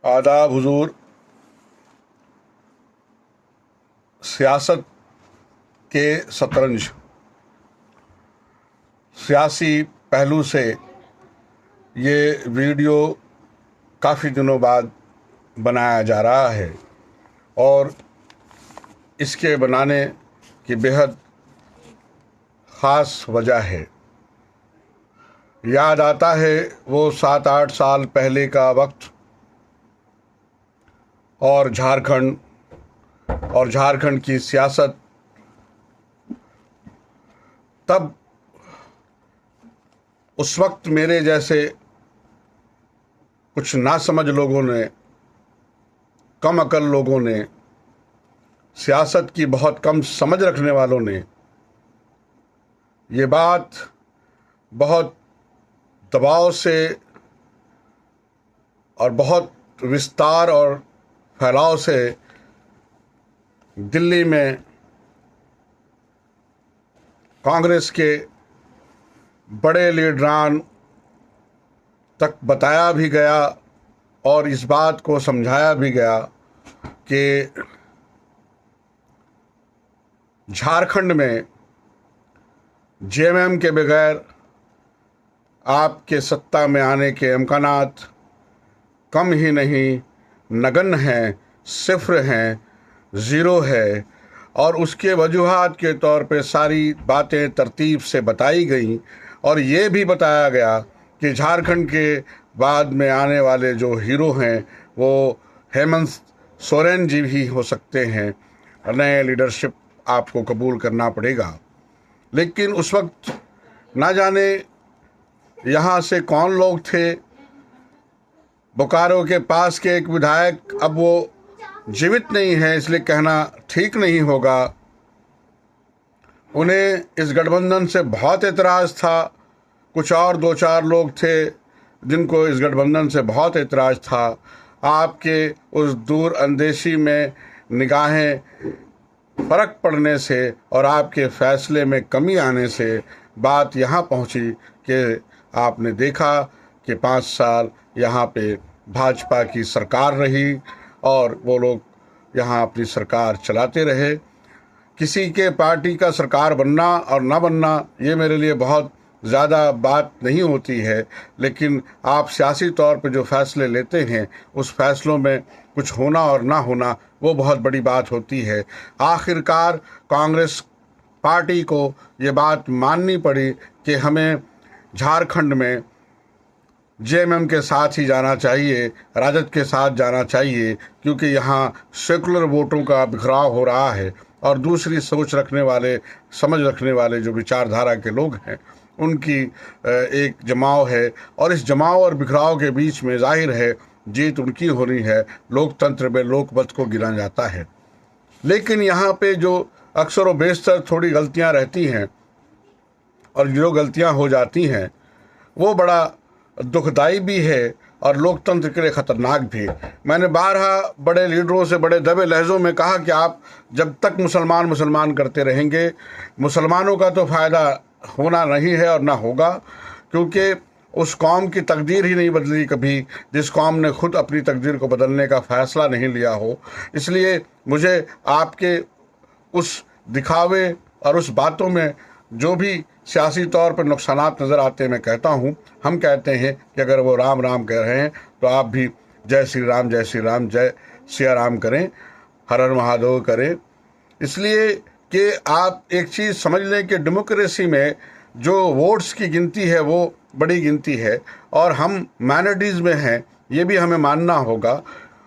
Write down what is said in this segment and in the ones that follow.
आदाब हुजूर। सियासत के शतरंज सियासी पहलू से ये वीडियो काफ़ी दिनों बाद बनाया जा रहा है और इसके बनाने की बेहद ख़ास वजह है। याद आता है वो 7-8 साल पहले का वक्त और झारखंड की सियासत। तब उस वक्त मेरे जैसे कुछ नासमझ लोगों ने, कम अकल लोगों ने, सियासत की बहुत कम समझ रखने वालों ने ये बात बहुत दबाव से और बहुत विस्तार और फैलाव से दिल्ली में कांग्रेस के बड़े लीडरान तक बताया भी गया और इस बात को समझाया भी गया कि झारखंड में जेएमएम के बगैर आपके सत्ता में आने के इम्कानात कम ही नहीं नगण्य हैं, सिफर हैं, ज़ीरो है। और उसके वजूहात के तौर पे सारी बातें तरतीब से बताई गई और ये भी बताया गया कि झारखंड के बाद में आने वाले जो हीरो हैं वो हेमंत सोरेन जी भी हो सकते हैं। नए लीडरशिप आपको कबूल करना पड़ेगा। लेकिन उस वक्त ना जाने यहाँ से कौन लोग थे। बोकारो के पास के एक विधायक, अब वो जीवित नहीं है इसलिए कहना ठीक नहीं होगा, उन्हें इस गठबंधन से बहुत एतराज़ था। कुछ और 2-4 लोग थे जिनको इस गठबंधन से बहुत एतराज़ था। आपके उस दूर अंदेशी में निगाहें फ़र्क पड़ने से और आपके फैसले में कमी आने से बात यहाँ पहुँची कि आपने देखा कि 5 साल यहाँ पे भाजपा की सरकार रही और वो लोग यहाँ अपनी सरकार चलाते रहे। किसी के पार्टी का सरकार बनना और ना बनना ये मेरे लिए बहुत ज़्यादा बात नहीं होती है, लेकिन आप सियासी तौर पे जो फैसले लेते हैं उस फैसलों में कुछ होना और ना होना वो बहुत बड़ी बात होती है। आखिरकार कांग्रेस पार्टी को ये बात माननी पड़ी कि हमें झारखंड में जेएमएम के साथ ही जाना चाहिए, राजद के साथ जाना चाहिए, क्योंकि यहाँ सेकुलर वोटों का बिखराव हो रहा है और दूसरी सोच रखने वाले, समझ रखने वाले जो विचारधारा के लोग हैं उनकी एक जमाव है और इस जमाव और बिखराव के बीच में जाहिर है जीत उनकी होनी है। लोकतंत्र में लोकमत को गिना जाता है। लेकिन यहाँ पे जो अक्सर व बेशतर थोड़ी गलतियाँ रहती हैं और जो गलतियाँ हो जाती हैं वो बड़ा दुखदाई भी है और लोकतंत्र के लिए ख़तरनाक भी। मैंने बारहा बड़े लीडरों से बड़े दबे लहज़ों में कहा कि आप जब तक मुसलमान करते रहेंगे, मुसलमानों का तो फ़ायदा होना नहीं है और ना होगा, क्योंकि उस कौम की तकदीर ही नहीं बदली कभी जिस कौम ने खुद अपनी तकदीर को बदलने का फ़ैसला नहीं लिया हो। इसलिए मुझे आपके उस दिखावे और उस बातों में जो भी सियासी तौर पर नुकसानात नज़र आते हैं, मैं कहता हूँ, हम कहते हैं कि अगर वो राम राम कह रहे हैं तो आप भी जय श्री राम, जय श्री राम, जय सिया राम करें, हर हर महादेव करें। इसलिए कि आप एक चीज़ समझ लें कि डेमोक्रेसी में जो वोट्स की गिनती है वो बड़ी गिनती है और हम माइनॉरिटीज़ में हैं, ये भी हमें मानना होगा।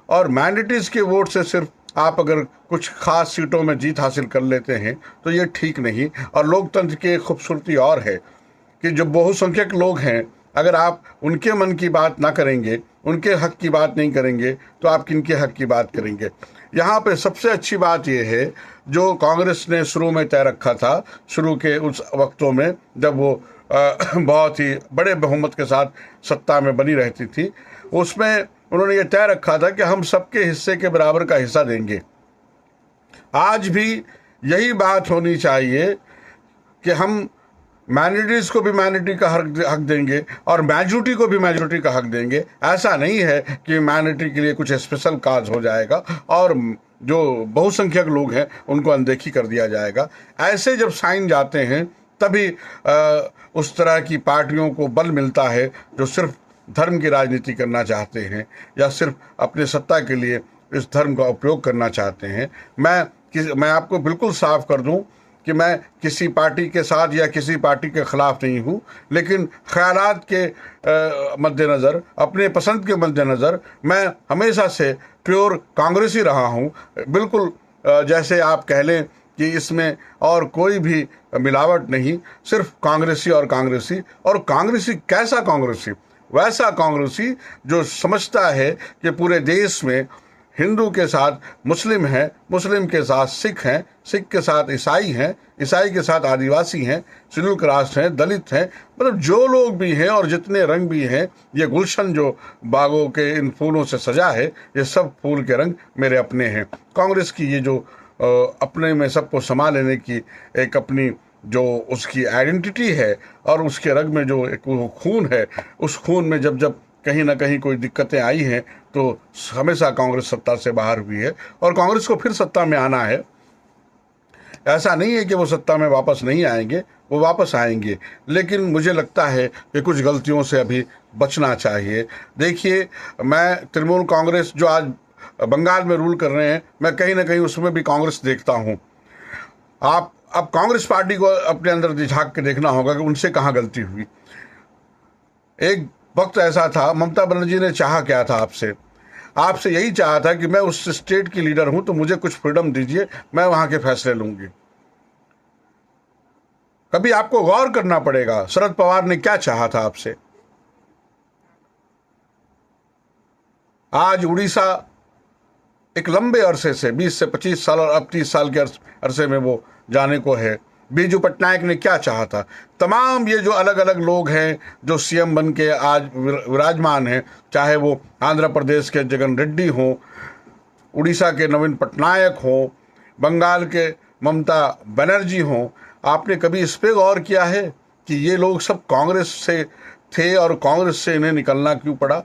और माइनॉरिटीज़ के वोट से सिर्फ आप अगर कुछ ख़ास सीटों में जीत हासिल कर लेते हैं तो ये ठीक नहीं। और लोकतंत्र की एक खूबसूरती और है कि जो बहुसंख्यक लोग हैं, अगर आप उनके मन की बात ना करेंगे, उनके हक की बात नहीं करेंगे तो आप किनके हक की बात करेंगे। यहाँ पे सबसे अच्छी बात यह है जो कांग्रेस ने शुरू में तय रखा था, शुरू के उस वक्तों में जब वो बहुत ही बड़े बहुमत के साथ सत्ता में बनी रहती थी, उसमें उन्होंने ये तय रखा था कि हम सबके हिस्से के बराबर का हिस्सा देंगे। आज भी यही बात होनी चाहिए कि हम माइनॉरिटीज़ को भी माइनॉरिटी का हक देंगे और मेजॉरिटी को भी मेजॉरिटी का हक देंगे। ऐसा नहीं है कि माइनॉरिटी के लिए कुछ स्पेशल काज हो जाएगा और जो बहुसंख्यक लोग हैं उनको अनदेखी कर दिया जाएगा। ऐसे जब साइन जाते हैं तभी उस तरह की पार्टियों को बल मिलता है जो सिर्फ धर्म की राजनीति करना चाहते हैं या सिर्फ अपने सत्ता के लिए इस धर्म का उपयोग करना चाहते हैं। मैं आपको बिल्कुल साफ कर दूं कि मैं किसी पार्टी के साथ या किसी पार्टी के खिलाफ नहीं हूं, लेकिन ख्यालात के मद्देनज़र, अपने पसंद के मद्देनज़र मैं हमेशा से प्योर कांग्रेसी रहा हूं। बिल्कुल जैसे आप कह लें कि इसमें और कोई भी मिलावट नहीं, सिर्फ कांग्रेसी और कांग्रेसी। और कांग्रेसी कैसा कांग्रेसी? वैसा कांग्रेसी जो समझता है कि पूरे देश में हिंदू के साथ मुस्लिम हैं, मुस्लिम के साथ सिख हैं, सिख के साथ ईसाई हैं, ईसाई के साथ आदिवासी हैं, शेड्यूल कास्ट हैं, दलित हैं, मतलब जो लोग भी हैं और जितने रंग भी हैं, ये गुलशन जो बागों के इन फूलों से सजा है, ये सब फूल के रंग मेरे अपने हैं। कांग्रेस की ये जो अपने में सबको समा लेने की एक अपनी जो उसकी आइडेंटिटी है और उसके रंग में जो एक वो खून है, उस खून में जब जब कहीं ना कहीं कोई दिक्कतें आई हैं तो हमेशा कांग्रेस सत्ता से बाहर हुई है और कांग्रेस को फिर सत्ता में आना है। ऐसा नहीं है कि वो सत्ता में वापस नहीं आएंगे, वो वापस आएंगे, लेकिन मुझे लगता है कि कुछ गलतियों से अभी बचना चाहिए। देखिए, मैं तृणमूल कांग्रेस जो आज बंगाल में रूल कर रहे हैं, मैं कहीं ना कहीं उसमें भी कांग्रेस देखता हूँ। आप अब कांग्रेस पार्टी को अपने अंदर झांक के देखना होगा कि उनसे कहाँ गलती हुई। एक वक्त ऐसा था, ममता बनर्जी ने चाहा क्या था आपसे यही चाहा था कि मैं उस स्टेट की लीडर हूं तो मुझे कुछ फ्रीडम दीजिए, मैं वहां के फैसले लूंगी। कभी आपको गौर करना पड़ेगा शरद पवार ने क्या चाहा था आपसे। आज उड़ीसा एक लंबे अरसे से 20 से 25 साल और अब 30 साल के अरसे में वो जाने को है। बीजू पटनायक ने क्या चाहा था? तमाम ये जो अलग अलग लोग हैं जो सीएम बन के आज विराजमान हैं, चाहे वो आंध्र प्रदेश के जगन रेड्डी हों, उड़ीसा के नवीन पटनायक हों, बंगाल के ममता बनर्जी हों, आपने कभी इस पे गौर किया है कि ये लोग सब कांग्रेस से थे और कांग्रेस से इन्हें निकलना क्यों पड़ा?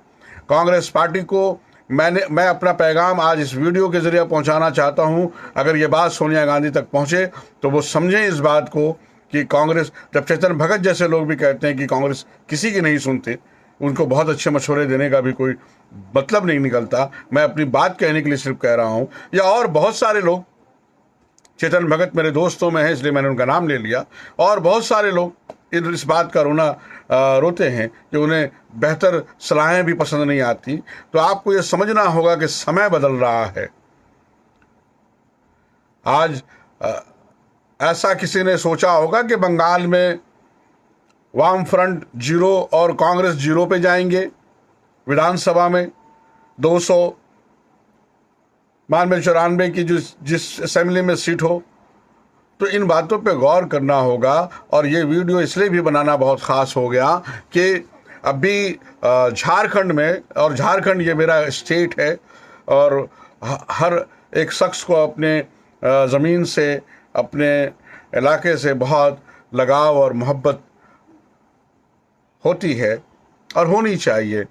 कांग्रेस पार्टी को मैं अपना पैगाम आज इस वीडियो के जरिए पहुंचाना चाहता हूं। अगर ये बात सोनिया गांधी तक पहुंचे तो वो समझें इस बात को कि कांग्रेस, जब चेतन भगत जैसे लोग भी कहते हैं कि कांग्रेस किसी की नहीं सुनते, उनको बहुत अच्छे मशवरे देने का भी कोई मतलब नहीं निकलता। मैं अपनी बात कहने के लिए सिर्फ कह रहा हूं। या और बहुत सारे लोग, चेतन भगत मेरे दोस्तों में है इसलिए मैंने उनका नाम ले लिया, और बहुत सारे लोग इस बात का रोते हैं कि उन्हें बेहतर सलाहें भी पसंद नहीं आती। तो आपको यह समझना होगा कि समय बदल रहा है। आज ऐसा किसी ने सोचा होगा कि बंगाल में वाम फ्रंट 0 और कांग्रेस 0 पे जाएंगे? विधानसभा में 200 मान में 94 की जिस असेंबली में सीट हो, तो इन बातों पे गौर करना होगा। और ये वीडियो इसलिए भी बनाना बहुत ख़ास हो गया कि अभी झारखंड में, और झारखंड ये मेरा स्टेट है और हर एक शख्स को अपने ज़मीन से, अपने इलाके से बहुत लगाव और मोहब्बत होती है और होनी चाहिए।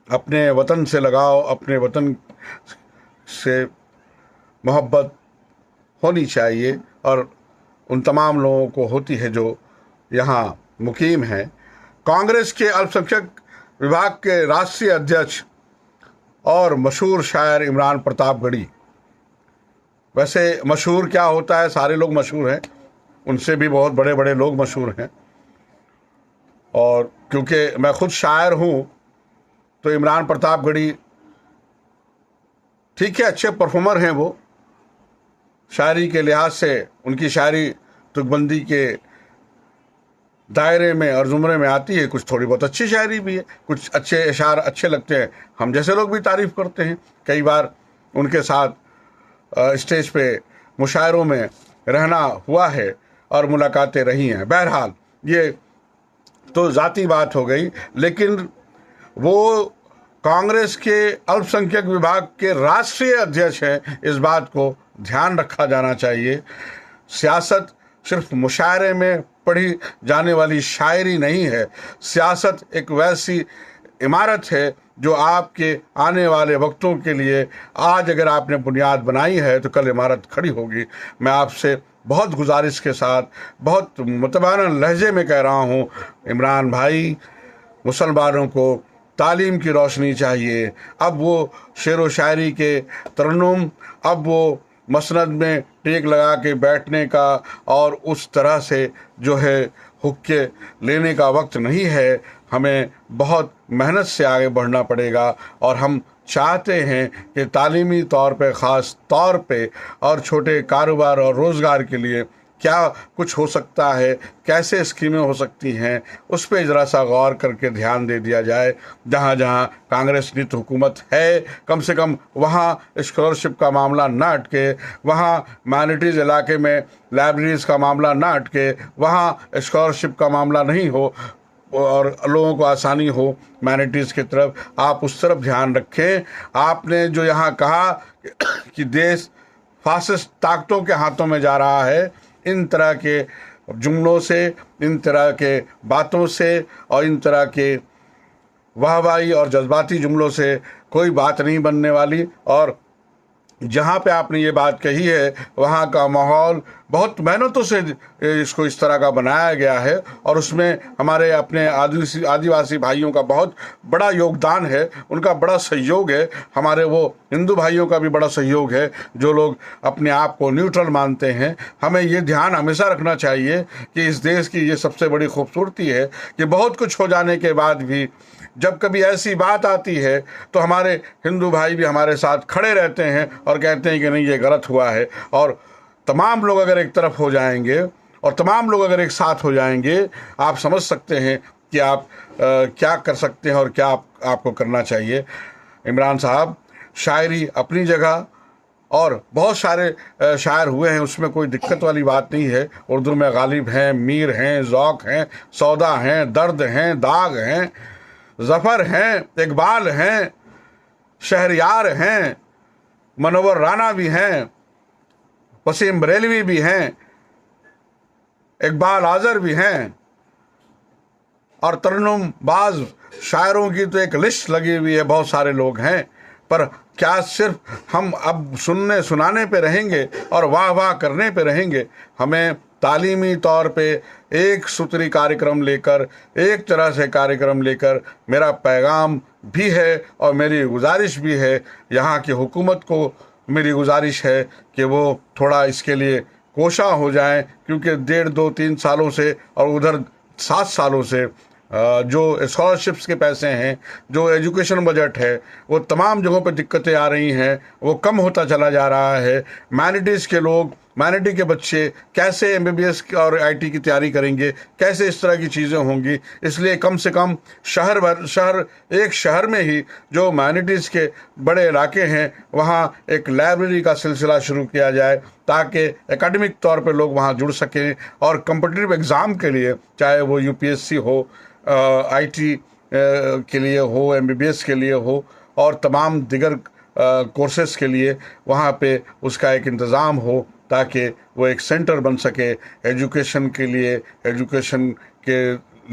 अपने वतन से लगाव, अपने वतन से मोहब्बत होनी चाहिए और उन तमाम लोगों को होती है जो यहाँ मुकीम हैं। कांग्रेस के अल्पसंख्यक विभाग के राष्ट्रीय अध्यक्ष और मशहूर शायर इमरान प्रतापगढ़ी, वैसे मशहूर क्या होता है, सारे लोग मशहूर हैं, उनसे भी बहुत बड़े बड़े लोग मशहूर हैं। और क्योंकि मैं खुद शायर हूँ तो इमरान प्रतापगढ़ी ठीक है, अच्छे परफॉर्मर हैं वो, शायरी के लिहाज से उनकी शायरी तुकबंदी के दायरे में और जुमरे में आती है। कुछ थोड़ी बहुत अच्छी शायरी भी है, कुछ अच्छे इशार अच्छे लगते हैं, हम जैसे लोग भी तारीफ़ करते हैं। कई बार उनके साथ स्टेज पे मुशायरों में रहना हुआ है और मुलाकातें रही हैं। बहरहाल ये तो ज़ाती बात हो गई, लेकिन वो कांग्रेस के अल्पसंख्यक विभाग के राष्ट्रीय अध्यक्ष हैं। इस बात को ध्यान रखा जाना चाहिए। सियासत सिर्फ मुशायरे में पढ़ी जाने वाली शायरी नहीं है। सियासत एक वैसी इमारत है जो आपके आने वाले वक्तों के लिए आज अगर आपने बुनियाद बनाई है तो कल इमारत खड़ी होगी। मैं आपसे बहुत गुजारिश के साथ बहुत मुतबाना लहजे में कह रहा हूँ, इमरान भाई, मुसलमानों को तालीम की रोशनी चाहिए। अब वो शेर व शायरी के तरन्नुम, अब वो मसनद में टेक लगा के बैठने का और उस तरह से जो है हुक्के लेने का वक्त नहीं है। हमें बहुत मेहनत से आगे बढ़ना पड़ेगा और हम चाहते हैं कि तालीमी तौर पे, ख़ास तौर पे, और छोटे कारोबार और रोज़गार के लिए क्या कुछ हो सकता है, कैसे स्कीमें हो सकती हैं, उस पर ज़रा सा गौर करके ध्यान दे दिया जाए। जहाँ जहाँ कांग्रेस नीत हुकूमत है, कम से कम वहाँ स्कॉलरशिप का मामला ना अटके, वहाँ माइनॉरिटीज़ इलाके में लाइब्रेरीज़ का मामला ना अटके, वहाँ स्कॉलरशिप का मामला नहीं हो और लोगों को आसानी हो माइनॉरिटीज़ की तरफ। आप उस तरफ ध्यान रखें। आपने जो यहाँ कहा कि देश फासिस्ट ताकतों के हाथों में जा रहा है, इन तरह के जुमलों से, इन तरह के बातों से और इन तरह के वाहवाही और जज्बाती जुमलों से कोई बात नहीं बनने वाली। और जहाँ पे आपने ये बात कही है वहाँ का माहौल बहुत मेहनतों से इसको इस तरह का बनाया गया है और उसमें हमारे अपने आदिवासी भाइयों का बहुत बड़ा योगदान है, उनका बड़ा सहयोग है। हमारे वो हिंदू भाइयों का भी बड़ा सहयोग है जो लोग अपने आप को न्यूट्रल मानते हैं। हमें ये ध्यान हमेशा रखना चाहिए कि इस देश की ये सबसे बड़ी खूबसूरती है कि बहुत कुछ हो जाने के बाद भी जब कभी ऐसी बात आती है तो हमारे हिंदू भाई भी हमारे साथ खड़े रहते हैं और कहते हैं कि नहीं, ये गलत हुआ है। और तमाम लोग अगर एक तरफ हो जाएंगे और तमाम लोग अगर एक साथ हो जाएंगे, आप समझ सकते हैं कि आप क्या कर सकते हैं और क्या आपको करना चाहिए। इमरान साहब, शायरी अपनी जगह और बहुत सारे शायर हुए हैं, उसमें कोई दिक्कत वाली बात नहीं है। उर्दू में गालिब हैं, मीर हैं, ज़ौक़ हैं, सौदा हैं, दर्द हैं, दाग हैं, ज़फ़र हैं, इकबाल हैं, शहरयार हैं, मनोवर राना भी हैं, वसीम बरेलवी भी हैं, इकबाल आज़र भी हैं, और तरन्नुम बाज शायरों की तो एक लिस्ट लगी हुई है, बहुत सारे लोग हैं। पर क्या सिर्फ हम अब सुनने सुनाने पे रहेंगे और वाह वाह करने पे रहेंगे? हमें तालीमी तौर पे एक सूत्री कार्यक्रम लेकर, एक तरह से कार्यक्रम लेकर, मेरा पैगाम भी है और मेरी गुजारिश भी है, यहाँ की हुकूमत को मेरी गुजारिश है कि वो थोड़ा इसके लिए कोशा हो जाए, क्योंकि 1.5, 2, 3 सालों से और उधर 7 सालों से जो स्कॉलरशिप्स के पैसे हैं, जो एजुकेशन बजट है, वो तमाम जगहों पर दिक्कतें आ रही हैं, वो कम होता चला जा रहा है। माइनॉरिटीज़ के लोग, माइनॉरिटी के बच्चे कैसे MBBS और IT की तैयारी करेंगे, कैसे इस तरह की चीज़ें होंगी? इसलिए कम से कम एक शहर में ही जो माइनॉरिटीज़ के बड़े इलाके हैं वहाँ एक लाइब्रेरी का सिलसिला शुरू किया जाए, ताकि एकेडमिक तौर पे लोग वहाँ जुड़ सकें और कॉम्पिटिटिव एग्ज़ाम के लिए, चाहे वो UPSC हो, IT के लिए हो, MBBS के लिए हो और तमाम दिगर कोर्सेज़ के लिए वहाँ पे उसका एक इंतज़ाम हो, ताकि वो एक सेंटर बन सके एजुकेशन के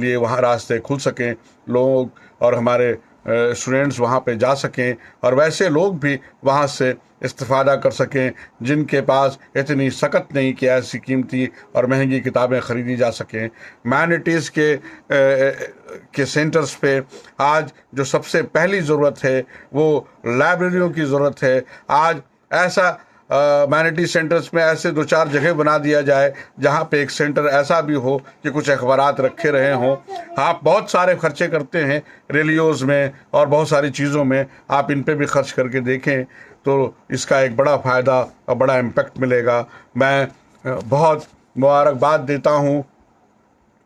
लिए वहाँ रास्ते खुल सकें लोग और हमारे स्टूडेंट्स वहाँ पे जा सकें और वैसे लोग भी वहाँ से इस्तिफ़ादा कर सकें जिनके पास इतनी सकत नहीं कि ऐसी कीमती और महंगी किताबें ख़रीदी जा सकें। माइनॉरिटीज़ के सेंटर्स पे आज जो सबसे पहली ज़रूरत है वो लाइब्रेरियों की ज़रूरत है। आज ऐसा माइनॉरिटी सेंटर्स में ऐसे 2-4 जगह बना दिया जाए जहाँ पे एक सेंटर ऐसा भी हो कि कुछ अखबारात रखे रहे हों। आप बहुत सारे खर्चे करते हैं रेलियोज़ में और बहुत सारी चीज़ों में, आप इन पे भी खर्च करके देखें तो इसका एक बड़ा फ़ायदा और बड़ा इम्पेक्ट मिलेगा। मैं बहुत मुबारकबाद देता हूँ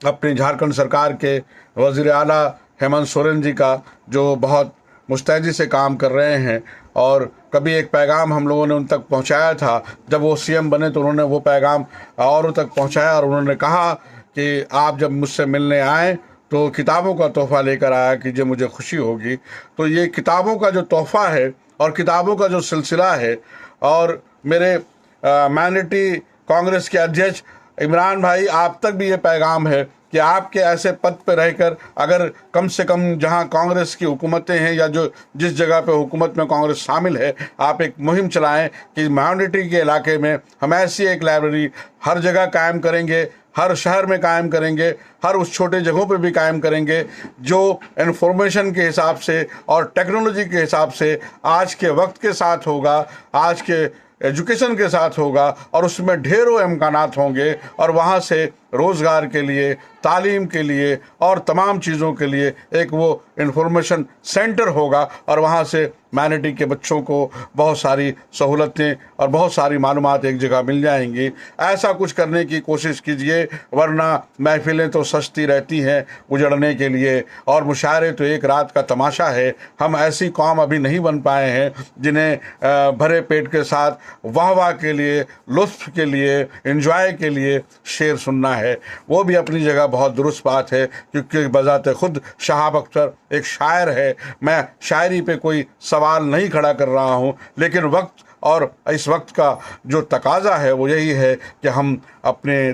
अपनी झारखंड सरकार के वज़ीर आला हेमंत सोरेन जी का, जो बहुत मुस्तैदी से काम कर रहे हैं। और कभी एक पैगाम हम लोगों ने उन तक पहुंचाया था, जब वो CM बने तो उन्होंने वो पैगाम औरों तक पहुंचाया और उन्होंने कहा कि आप जब मुझसे मिलने आएँ तो किताबों का तोहफ़ा लेकर आया कीजिए, मुझे खुशी होगी। तो ये किताबों का जो तोहफ़ा है और किताबों का जो सिलसिला है, और मेरे माइनॉरिटी कांग्रेस के अध्यक्ष इमरान भाई, आप तक भी ये पैगाम है कि आपके ऐसे पद पर रहकर अगर कम से कम जहां कांग्रेस की हुकूमतें हैं या जो जिस जगह पे हुकूमत में कांग्रेस शामिल है, आप एक मुहिम चलाएं कि माइनॉरिटी के इलाके में हम ऐसी एक लाइब्रेरी हर जगह कायम करेंगे, हर शहर में कायम करेंगे, हर उस छोटे जगहों पे भी कायम करेंगे जो इन्फॉर्मेशन के हिसाब से और टेक्नोलॉजी के हिसाब से आज के वक्त के साथ होगा, आज के एजुकेशन के साथ होगा, और उसमें ढेरों इम्कानात होंगे, और वहाँ से रोज़गार के लिए, तालीम के लिए और तमाम चीज़ों के लिए एक वो इंफॉर्मेशन सेंटर होगा, और वहाँ से माइनॉरिटी के बच्चों को बहुत सारी सहूलतें और बहुत सारी मालूमात एक जगह मिल जाएंगी। ऐसा कुछ करने की कोशिश कीजिए, वरना महफिलें तो सस्ती रहती हैं उजड़ने के लिए, और मुशायरे तो एक रात का तमाशा है। हम ऐसी कौम अभी नहीं बन पाए हैं जिन्हें भरे पेट के साथ वाह वाह के लिए, लुत्फ के लिए, एंजॉय के लिए शेर सुनना है। वो भी अपनी जगह बहुत दुरुस्त बात है, क्योंकि बजाते खुद शहाब अख्तर एक शायर है। मैं शायरी पे कोई सवाल नहीं खड़ा कर रहा हूँ, लेकिन वक्त और इस वक्त का जो तकाजा है वो यही है कि हम अपने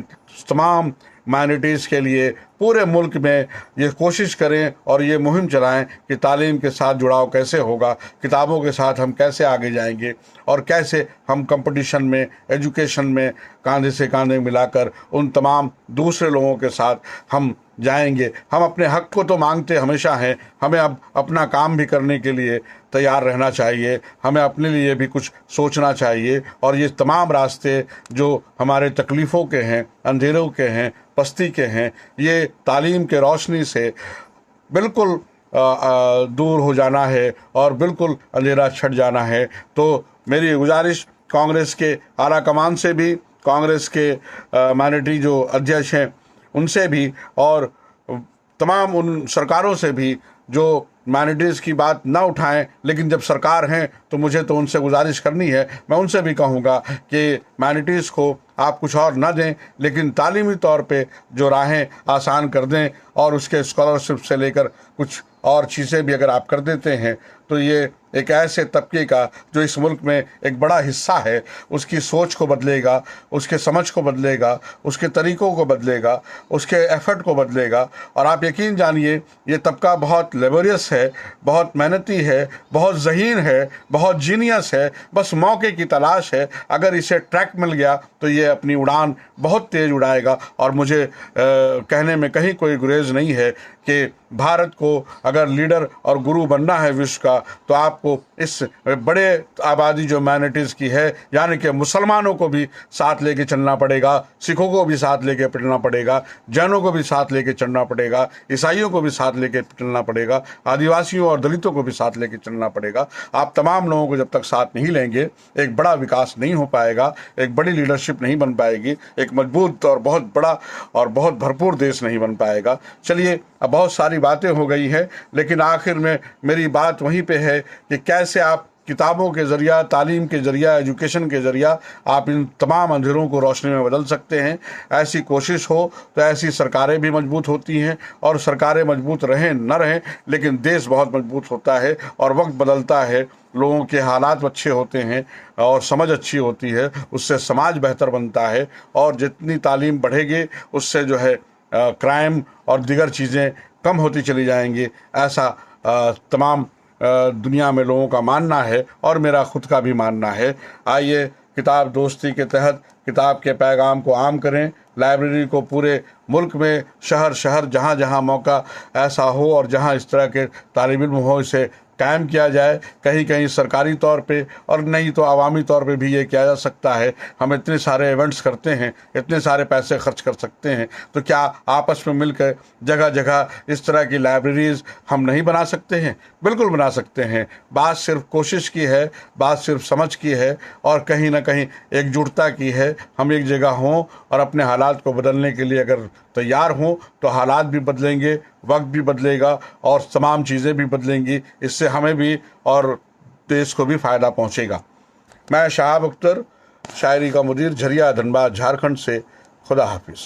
तमाम माइनॉरिटीज़ के लिए पूरे मुल्क में ये कोशिश करें और ये मुहिम चलाएं कि तालीम के साथ जुड़ाव कैसे होगा, किताबों के साथ हम कैसे आगे जाएंगे, और कैसे हम कंपटीशन में, एजुकेशन में कंधे से कंधे मिलाकर उन तमाम दूसरे लोगों के साथ हम जाएंगे। हम अपने हक को तो मांगते हमेशा हैं, हमें अब अपना काम भी करने के लिए तैयार रहना चाहिए, हमें अपने लिए भी कुछ सोचना चाहिए, और ये तमाम रास्ते जो हमारे तकलीफ़ों के हैं, अंधेरों के हैं, पस्ती के हैं, ये तालीम के रोशनी से बिल्कुल दूर हो जाना है और बिल्कुल अंधेरा छट जाना है। तो मेरी गुजारिश कांग्रेस के आला कमान से भी, कांग्रेस के माइनॉरिटी जो अध्यक्ष हैं उनसे भी, और तमाम उन सरकारों से भी जो माइनॉरिटीज़ की बात ना उठाएं, लेकिन जब सरकार हैं तो मुझे तो उनसे गुजारिश करनी है। मैं उनसे भी कहूँगा कि माइनॉरिटीज़ को आप कुछ और ना दें, लेकिन तालीमी तौर पे जो राहें आसान कर दें, और उसके स्कॉलरशिप से लेकर कुछ और चीज़ें भी अगर आप कर देते हैं तो ये एक ऐसे तबके का जो इस मुल्क में एक बड़ा हिस्सा है, उसकी सोच को बदलेगा, उसके समझ को बदलेगा, उसके तरीक़ों को बदलेगा, उसके एफर्ट को बदलेगा। और आप यकीन जानिए ये तबका बहुत लेबोरियस है, बहुत मेहनती है, बहुत ज़हीन है, बहुत जीनियस है, बस मौके की तलाश है। अगर इसे ट्रैक मिल गया तो ये अपनी उड़ान बहुत तेज़ उड़ाएगा। और मुझे कहने में कहीं कोई गुरेज नहीं है कि भारत को अगर लीडर और गुरु बनना है विश्व का, तो आपको इस बड़े आबादी जो माइनॉरिटीज़ की है, यानी कि मुसलमानों को भी साथ लेके चलना पड़ेगा, सिखों को भी साथ लेके चलना पड़ेगा, जैनों को भी साथ लेके चलना पड़ेगा, ईसाइयों को भी साथ लेके चलना पड़ेगा, आदिवासियों और दलितों को भी साथ लेके चलना पड़ेगा। आप तमाम लोगों को जब तक साथ नहीं लेंगे, एक बड़ा विकास नहीं हो पाएगा, एक बड़ी लीडरशिप नहीं बन पाएगी, एक मजबूत और बहुत बड़ा और बहुत भरपूर देश नहीं बन पाएगा। चलिए, अब बहुत सारी बातें हो गई हैं, लेकिन आखिर में मेरी बात वहीं पे है कि कैसे आप किताबों के ज़रिया, तालीम के ज़रिया, एजुकेशन के ज़रिया आप इन तमाम अंधेरों को रोशनी में बदल सकते हैं। ऐसी कोशिश हो तो ऐसी सरकारें भी मजबूत होती हैं, और सरकारें मजबूत रहें न रहें, लेकिन देश बहुत मजबूत होता है, और वक्त बदलता है, लोगों के हालात अच्छे होते हैं और समझ अच्छी होती है, उससे समाज बेहतर बनता है। और जितनी तालीम बढ़ेगी उससे जो है क्राइम और दीगर चीज़ें कम होती चली जाएंगी। ऐसा तमाम दुनिया में लोगों का मानना है, और मेरा खुद का भी मानना है। आइए किताब दोस्ती के तहत किताब के पैगाम को आम करें। लाइब्रेरी को पूरे मुल्क में शहर शहर जहाँ जहाँ मौका ऐसा हो और जहाँ इस तरह के तालिब इल्म हो, इसे कायम किया जाए। कहीं कहीं सरकारी तौर पे और नहीं तो आवामी तौर पे भी ये किया जा सकता है। हम इतने सारे इवेंट्स करते हैं, इतने सारे पैसे खर्च कर सकते हैं, तो क्या आपस में मिलकर जगह जगह इस तरह की लाइब्रेरीज़ हम नहीं बना सकते हैं? बिल्कुल बना सकते हैं। बात सिर्फ कोशिश की है, बात सिर्फ समझ की है, और कहीं ना कहीं एकजुटता की है। हम एक जगह हों और अपने हालात को बदलने के लिए अगर तैयार हों तो हालात भी बदलेंगे, वक्त भी बदलेगा, और तमाम चीज़ें भी बदलेंगी। इससे हमें भी और देश को भी फ़ायदा पहुंचेगा। मैं शहाब अख्तर, शायरी का मुदीर, झरिया, धनबाद, झारखंड से। खुदा हाफिज़।